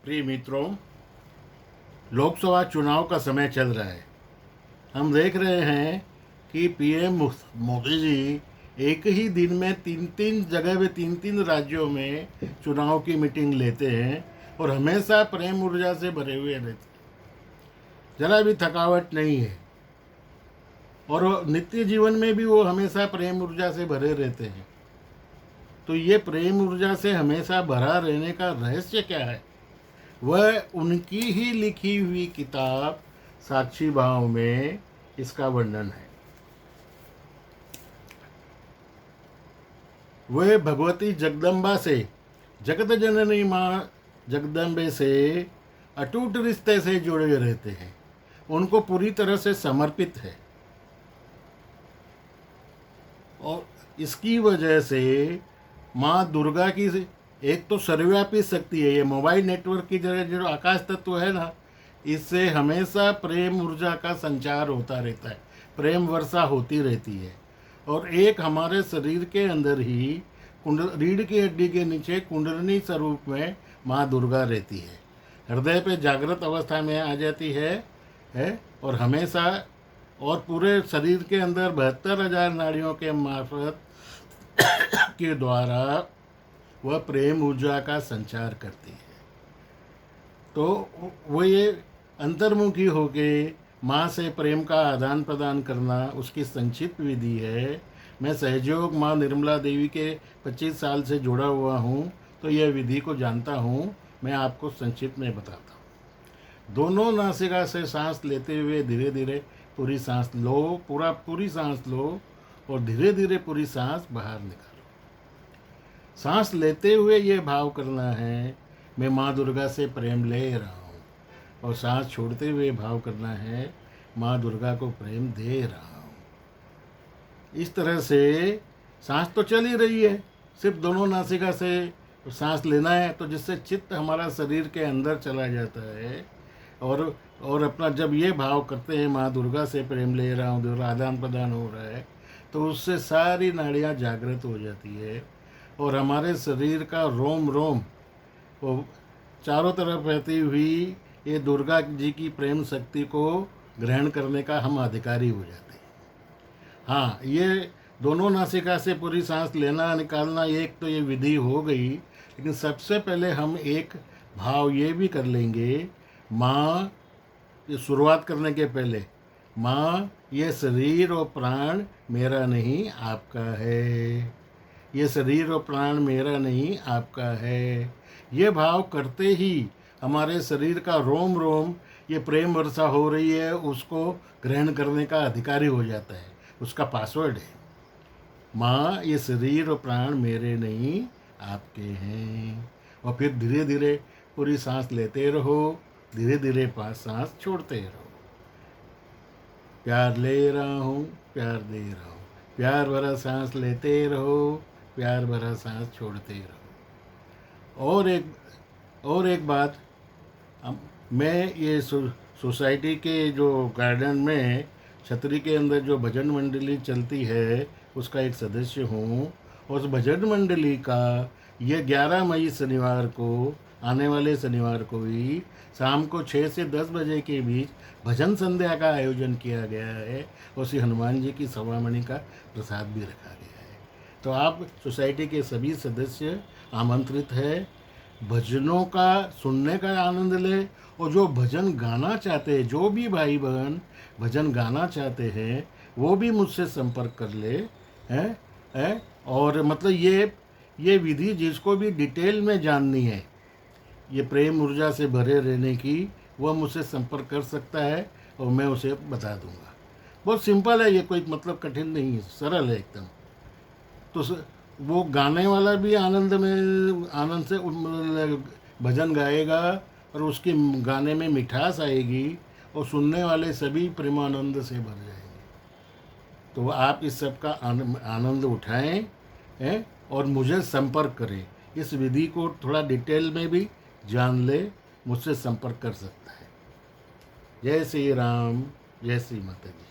प्रिय मित्रों, लोकसभा चुनाव का समय चल रहा है। हम देख रहे हैं कि पीएम मोदी जी एक ही दिन में तीन तीन जगह पे तीन तीन राज्यों में चुनाव की मीटिंग लेते हैं और हमेशा प्रेम ऊर्जा से भरे हुए रहते हैं। जरा भी थकावट नहीं है और नित्य जीवन में भी वो हमेशा प्रेम ऊर्जा से भरे रहते हैं। तो ये प्रेम ऊर्जा से हमेशा भरा रहने का रहस्य क्या है? वह उनकी ही लिखी हुई किताब साक्षी भाव में इसका वर्णन है। वह भगवती जगदम्बा से, जगत जननी माँ जगदम्बे से अटूट रिश्ते से जुड़े रहते हैं, उनको पूरी तरह से समर्पित है। और इसकी वजह से माँ दुर्गा की एक तो सर्वव्यापी शक्ति है। ये मोबाइल नेटवर्क की जगह जो आकाश तत्व है ना, इससे हमेशा प्रेम ऊर्जा का संचार होता रहता है, प्रेम वर्षा होती रहती है। और एक हमारे शरीर के अंदर ही रीढ़ की हड्डी के नीचे कुंडलिनी स्वरूप में माँ दुर्गा रहती है। हृदय पे जागृत अवस्था में आ जाती है और हमेशा और पूरे शरीर के अंदर 72,000 नाड़ियों के मार्फत के द्वारा वह प्रेम ऊर्जा का संचार करती है। तो वो ये अंतर्मुखी होके माँ से प्रेम का आदान प्रदान करना उसकी संक्षिप्त विधि है। मैं सहयोग माँ निर्मला देवी के 25 साल से जुड़ा हुआ हूँ, तो यह विधि को जानता हूँ। मैं आपको संक्षिप्त में बताता हूँ। दोनों नासिका से सांस लेते हुए धीरे धीरे पूरी सांस लो, पूरी सांस लो और धीरे धीरे पूरी सांस बाहर निकालो। सांस लेते हुए ये भाव करना है, मैं माँ दुर्गा से प्रेम ले रहा हूँ, और सांस छोड़ते हुए भाव करना है, माँ दुर्गा को प्रेम दे रहा हूँ। इस तरह से सांस तो चल ही रही है, सिर्फ दोनों नासिका से सांस लेना है, तो जिससे चित्त हमारा शरीर के अंदर चला जाता है। और अपना जब ये भाव करते हैं, माँ दुर्गा से प्रेम ले रहा हूँ, दुर्गा आदान प्रदान हो रहा है, तो उससे सारी नाड़ियाँ जागृत हो जाती है और हमारे शरीर का रोम रोम वो चारों तरफ रहती हुई ये दुर्गा जी की प्रेम शक्ति को ग्रहण करने का हम अधिकारी हो जाते हैं। हाँ, ये दोनों नासिका से पूरी सांस लेना निकालना एक तो ये विधि हो गई, लेकिन सबसे पहले हम एक भाव ये भी कर लेंगे। माँ, ये शुरुआत करने के पहले, माँ ये शरीर और प्राण मेरा नहीं आपका है, ये शरीर और प्राण मेरा नहीं आपका है। ये भाव करते ही हमारे शरीर का रोम रोम ये प्रेम वर्षा हो रही है, उसको ग्रहण करने का अधिकारी हो जाता है। उसका पासवर्ड है, माँ ये शरीर और प्राण मेरे नहीं आपके हैं। और फिर धीरे धीरे पूरी सांस लेते रहो, धीरे धीरे सांस छोड़ते रहो। प्यार ले रहा हूँ, प्यार दे रहा हूँ, प्यार भरा सांस लेते रहो, प्यार भरा सांस छोड़ते रहो। और एक बात, मैं ये सोसाइटी के जो गार्डन में छतरी के अंदर जो भजन मंडली चलती है उसका एक सदस्य हूँ। उस भजन मंडली का ये 11 मई शनिवार को, आने वाले शनिवार को ही शाम को 6 से 10 बजे के बीच भजन संध्या का आयोजन किया गया है और श्री हनुमान जी की सवामणि का प्रसाद भी रखा गया है। तो आप सोसाइटी के सभी सदस्य आमंत्रित है, भजनों का सुनने का आनंद ले। और जो भजन गाना चाहते हैं, जो भी भाई बहन भजन गाना चाहते हैं, वो भी मुझसे संपर्क कर ले है। और मतलब ये विधि जिसको भी डिटेल में जाननी है, ये प्रेम ऊर्जा से भरे रहने की, वह मुझसे संपर्क कर सकता है और मैं उसे बता दूंगा। बहुत सिंपल है, ये कोई मतलब कठिन नहीं है, सरल है एकदम। तो वो गाने वाला भी आनंद से भजन गाएगा और उसके गाने में मिठास आएगी और सुनने वाले सभी प्रेमानंद से भर जाएंगे। तो आप इस सब का आनंद उठाएं हैं और मुझे संपर्क करें। इस विधि को थोड़ा डिटेल में भी जान ले, मुझसे संपर्क कर सकता है। जय श्री राम, जय श्री माता जी।